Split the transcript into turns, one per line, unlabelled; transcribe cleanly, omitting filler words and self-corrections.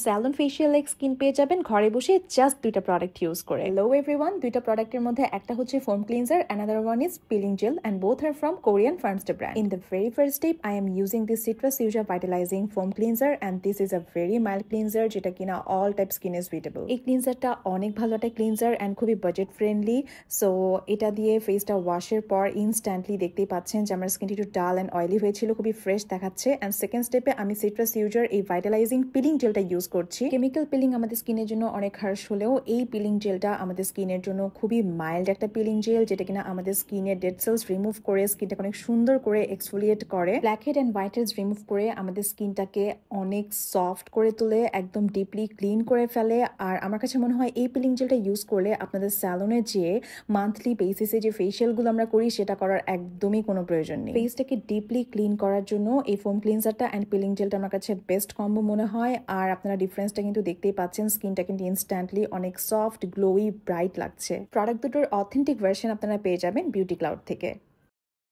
Salon facial like skin পেয়ে যাবেন ঘরে বসে জাস্ট দুইটা প্রোডাক্ট ইউজ করে। হ্যালো এভরিওয়ান, দুইটা প্রোডাক্টের মধ্যে একটা হচ্ছে foam cleanser, another one is peeling gel, and both are from Korean Farmstay brand. In the very first step I am using this citrus yuja vitalizing foam cleanser, and this is a very mild cleanser যেটা কিনা all type স্কিনে suitable. এই ক্লিনজারটা অনেক ভালো একটা cleanser and খুবই budget friendly. So এটা দিয়ে ফেসটা ওয়াশের পর ইনস্ট্যান্টলি দেখতেই পাচ্ছেন যে আমার স্কিনটি একটু ডাল অ্যান্ড অয়েলি হয়েছিল, খুবই ফ্রেশ দেখাচ্ছে। অ্যান্ড সেকেন্ড স্টেপে আমি সিট্রাস ইউজার এই ভাইটালাইজিং পিলিং জেলটা ইউজ করছি। কেমিক্যাল পিলিং আমাদের স্কিনের জন্য অনেক হার্শ হলেও এই পিলিং জেলটা আমাদের স্কিনের জন্য খুবই মাইল্ড একটা পিলিং জেল, যেটা কিনা আমাদের স্কিনের ডেড সেলস রিমুভ করে স্কিনটাকে অনেক সুন্দর করে এক্সফোলিয়েট করে, black head and white heads remove করে আমাদের স্কিনটাকে অনেক সফট করে তোলে, একদম ডিপলি ক্লিন করে ফেলে। আর আমার কাছে মনে হয় এই পিলিং জেলটা ইউজ করলে আপনাদের স্যালনে যেয়ে মান্থলি বেসিসে যে ফেশিয়ালগুলো আমরা করি সেটা করার একদমই কোনো প্রয়োজন নেই। ফেসটাকে ডিপলি ক্লিন করার জন্য এই ফোম ক্লিনজারটা অ্যান্ড পিলিং জেলটা আমার কাছে বেস্ট কম্বো মনে হয়। আর আপনারা ডিফারেন্সটা কিন্তু দেখতেই পাচ্ছেন, স্কিনটা কিন্তু ইনস্ট্যান্টলি অনেক সফট, গ্লোই, ব্রাইট লাগছে। প্রোডাক্ট দুটোর অথেন্টিক ভার্সন আপনারা পেয়ে যাবেন বিউটি ক্লাউড থেকে।